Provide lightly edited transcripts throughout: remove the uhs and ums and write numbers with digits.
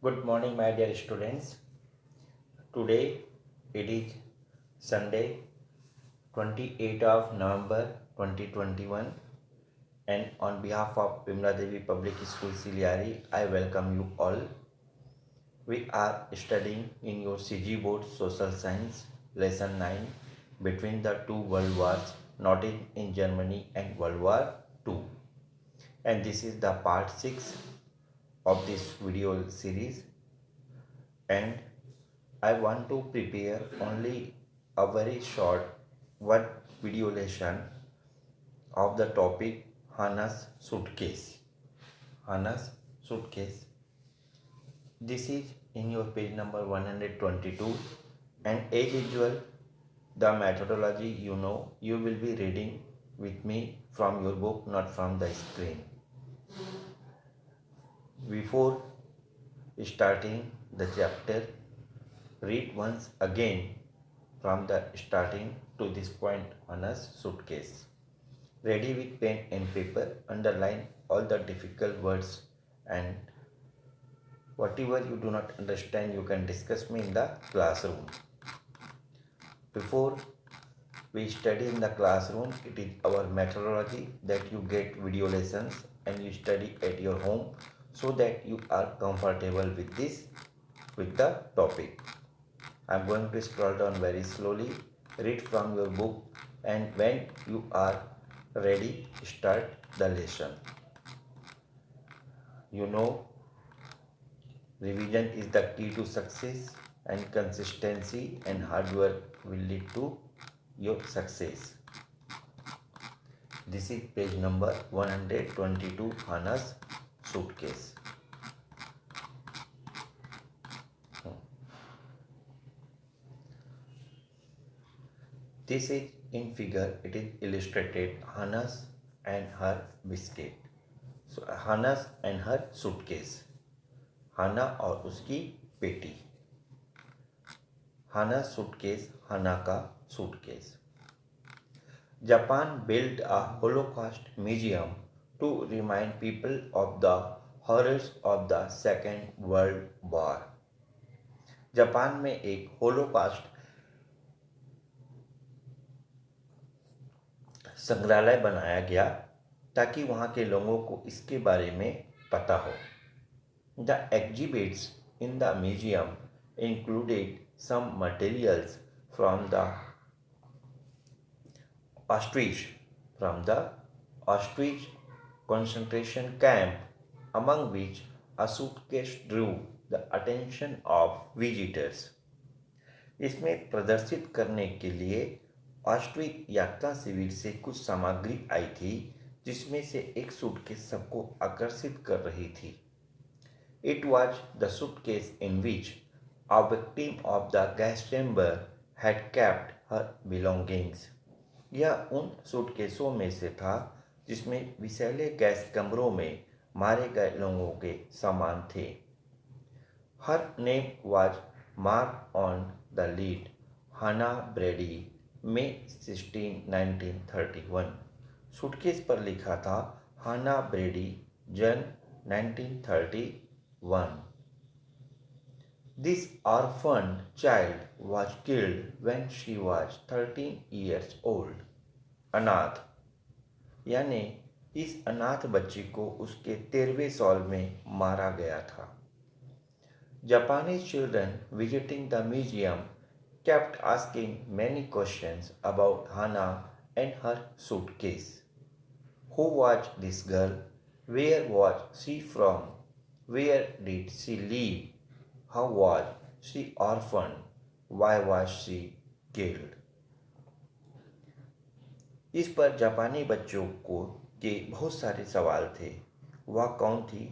Good morning, my dear students. Today it is Sunday, 28th of November 2021, and on behalf of Vimla Devi Public School Siliari, I welcome you all. We are studying in your CG Board Social Science Lesson 9 between the two world wars, not in Germany and World War II. And this is the part 6 of this video series, and I want to prepare only a very short one video lesson of the topic Hannah's suitcase. Hannah's suitcase. This is in your page number 122, and as usual, the methodology you will be reading with me from your book, not from the screen. Before starting the chapter, read once again from the starting to this point on a suitcase. Ready with pen and paper, underline all the difficult words, and whatever you do not understand you can discuss me in the classroom. Before we study in the classroom, it is our methodology that you get video lessons and you study at your home so that you are comfortable with the topic. I am going to scroll down very slowly, read from your book, and when you are ready, start the lesson. You know, revision is the key to success, and consistency and hard work will lead to your success. This is page number 122, Hannah's suitcase. This is in figure, it is illustrated Hannah's and her biscuit. So Hannah's and her suitcase. हाना और उसकी पेटी. हाना suitcase, हाना का suitcase. Japan built a Holocaust museum to remind people of the horrors of the Second World War. Japan में एक Holocaust संग्रहालय बनाया गया ताकि वहाँ के लोगों को इसके बारे में पता हो. The exhibits in the museum included some materials from the Auschwitz concentration camp, among which a suitcase drew the attention of visitors. इसमें प्रदर्शित करने के लिए ऑस्ट्रिच यात्रा शिविर से कुछ सामग्री आई थी, जिसमें से एक सूटकेस सबको आकर्षित कर रही थी. It was the suitcase in which a victim of the gas chamber had kept her belongings. यह उन सूटकेसों में से था जिसमें विषैले गैस कमरों में मारे गए लोगों के सामान थे. Her name was marked on the lid, Hannah Brady, May 16, 1931. Suitcase पर लिखा था हाना ब्रेडी, जन 1931. This orphaned child was killed when she was 13 years old. अनाथ यानी इस अनाथ बच्ची को उसके 13वें साल में मारा गया था. Japanese children visiting the museum kept asking many questions about Hannah and her suitcase. Who was this girl? Where was she from? Where did she live? How was she orphaned? Why was she killed? इस पर जापानी बच्चों को के बहुत सारे सवाल थे. वह कौन थी,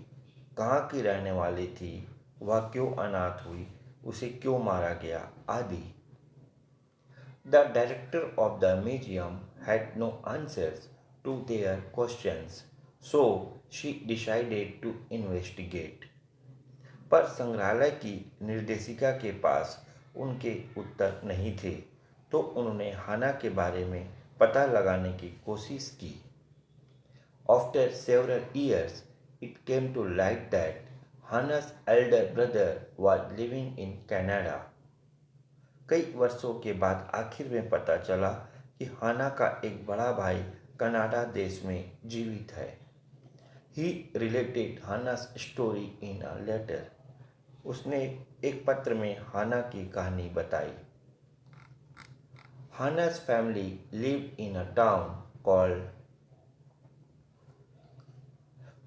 कहाँ की रहने वाली थी, वह क्यों अनाथ हुई, उसे क्यों मारा गया, आदि. The director of the museum had no answers to their questions, so she decided to investigate. पर संग्रहालय की निर्देशिका के पास उनके उत्तर नहीं थे, तो उन्होंने हाना के बारे में पता लगाने की कोशिश की. After several years, it came to light that Hannah's elder brother was living in Canada. कई वर्षों के बाद आखिर में पता चला कि हाना का एक बड़ा भाई कनाडा देश में जीवित है. He related Hannah's story in a letter. उसने एक पत्र में हाना की कहानी बताई. Hannah's family lived in a town called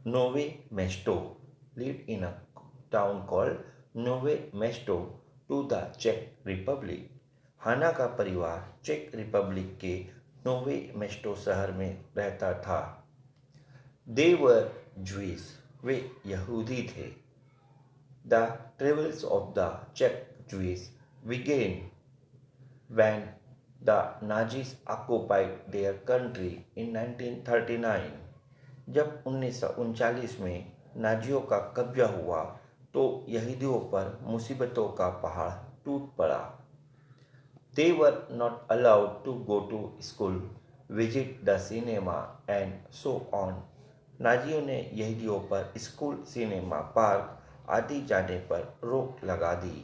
Nové Mesto. Lived in a town called Nové Mesto to the Czech Republic. हाना का परिवार चेक रिपब्लिक के नोवे मेस्टो शहर में रहता था. They were Jewish. वे यहूदी थे. The travels of the Czech Jews began when the Nazis occupied their country in 1939. जब 1939 में नाजियों का कब्जा हुआ तो यहूदियों पर मुसीबतों का पहाड़ टूट पड़ा. They were not allowed to go to school, visit the cinema and so on. नाजियों ने यहूदियों पर स्कूल, सिनेमा, पार्क आदि जाने पर रोक लगा दी.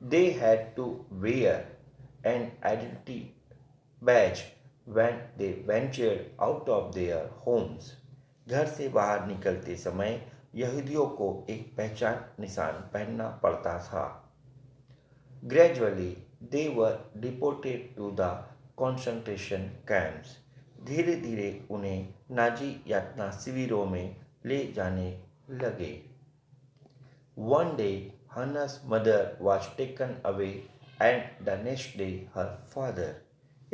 They had to wear an identity badge when they ventured out of their homes. घर से बाहर निकलते समय यहूदियों को एक पहचान निशान पहनना पड़ता था. Gradually, they were deported to the concentration camps. धीरे धीरे उन्हें नाजी यातना शिविरों में ले जाने लगे. One day, Hannah's mother was taken away and the next day her father.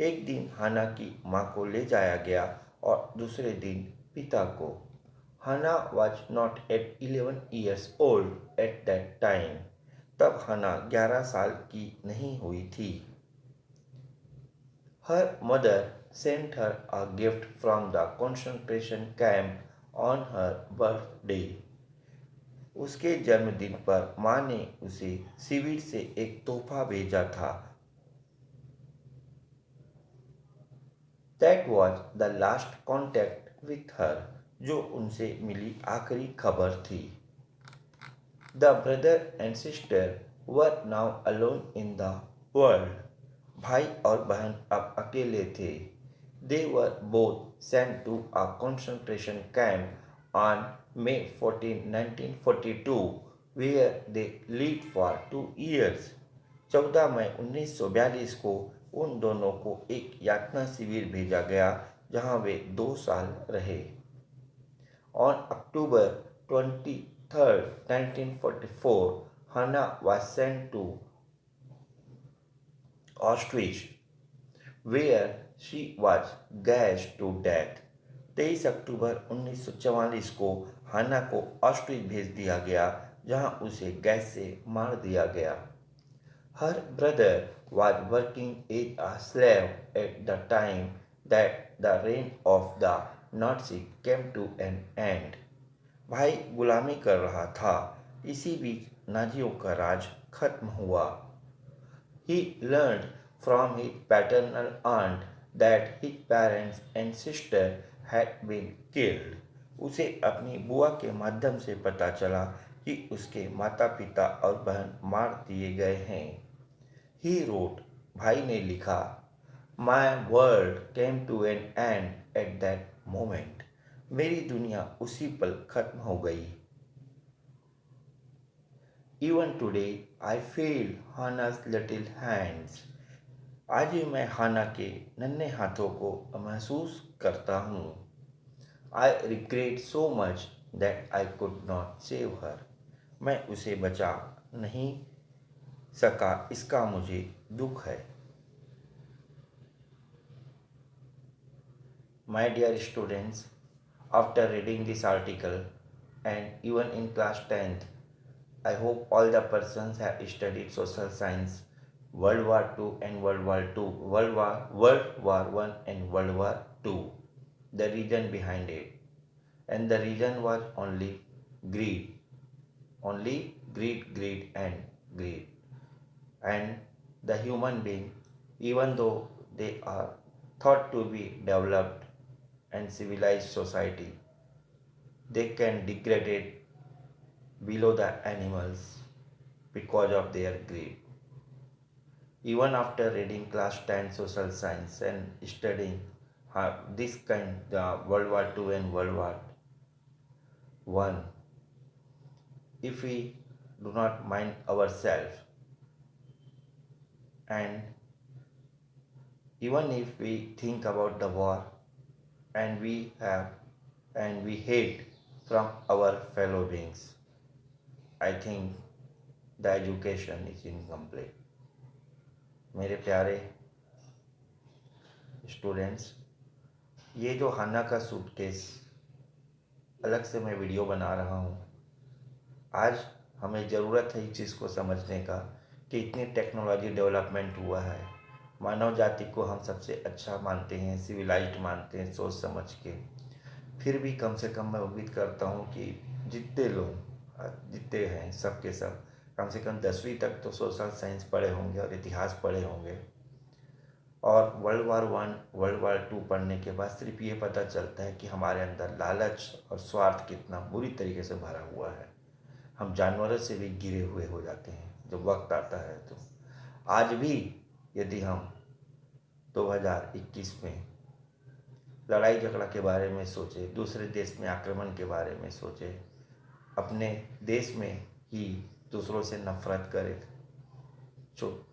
एक दिन हाना की माँ को ले जाया गया और दूसरे दिन पिता को. Hannah was not at 11 years old at that time. तब हाना 11 साल की नहीं हुई थी. Her mother sent her a gift from the concentration camp on her birthday. उसके जन्मदिन पर माँ ने उसे शिविर से एक तोहफा भेजा था. That was the last contact with her. जो उनसे मिली आखिरी खबर थी. The brother and sister were now alone in the world. भाई और बहन अब अकेले थे. They were both sent to a concentration camp on May 14, 1942, where they lived for 2 years. 14 मई 1942 को उन दोनों को एक यातना शिविर भेजा गया जहां वे 2 साल रहे. On October 23, 1944, Hannah was sent to Auschwitz, where she was gassed to death. 23 अक्टूबर 1944 को हाना को ऑस्ट्रिच भेज दिया गया जहां उसे गैस से मार दिया गया. Her brother was working as a slave at the time that the reign of the Nazi came to an end. भाई गुलामी कर रहा था. इसी बीच नाजियों का राज खत्म हुआ. He learned from his paternal aunt that his parents and sister had been killed. उसे अपनी बुआ के माध्यम से पता चला कि उसके माता पिता और बहन मार दिए गए हैं. He wrote, भाई ने लिखा, My world came to an end at that moment. मेरी दुनिया उसी पल खत्म हो गई. Even today, I feel Hannah's little hands. आज भी मैं हाना के नन्हे हाथों को महसूस करता हूँ. I regret so much that I could not save her. मैं उसे बचा नहीं सका इसका मुझे दुख है. My dear students, after reading this article and even in class 10th, I hope all the persons have studied social science, World War II and World War II, World War I and World War II, the reason behind it. And the reason was only greed, greed and greed. And the human being, even though they are thought to be developed and civilized society, they can degrade it below the animals because of their greed. Even after reading class 10 social science and studying this kind, World War II and World War I, if we do not mind ourselves, and even if we think about the war and we hate from our fellow beings, I think the education is incomplete. मेरे प्यारे students, ये जो हाना का suitcase अलग से मैं video बना रहा हूँ, आज हमें ज़रूरत है इस चीज़ को समझने का कि इतनी टेक्नोलॉजी डेवलपमेंट हुआ है, मानव जाति को हम सबसे अच्छा मानते हैं, सिविलाइज्ड मानते हैं सोच समझ के, फिर भी कम से कम मैं उम्मीद करता हूँ कि जितने हैं सब के सब कम से कम 10वीं तक तो सोशल साइंस पढ़े होंगे और इतिहास पढ़े होंगे। और world war one world war two पढ़ने के बाद सिर्फ ये पता चलता है कि हमारे अंदर लालच और स्वार्थ कितना बुरी तरीके से भरा हुआ है। हम जानवरों से भी गिरे हुए हो जाते हैं जब वक्त आता है। तो आज भी यदि हम 2021 में लड़ाई झगड़ा के बारे में सोचें, दूसरे देश में आक्रमण के बारे में सोचें, अपने देश में ही दूसरों से नफरत करें, तो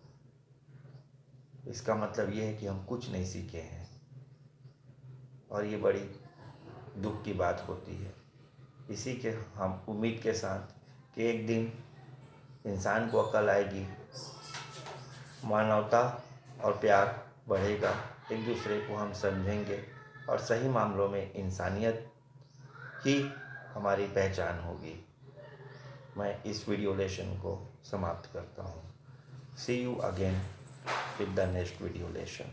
इसका मतलब ये है कि हम कुछ नहीं सीखे हैं और ये बड़ी दुख की बात होती है। इसी के हम उम्मीद के साथ कि एक दिन इंसान को अकल आएगी, मानवता और प्यार बढ़ेगा, एक दूसरे को हम समझेंगे और सही मामलों में इंसानियत ही हमारी पहचान होगी। मैं इस वीडियो लेसन को समाप्त करता हूँ। See you again with the next video lesson.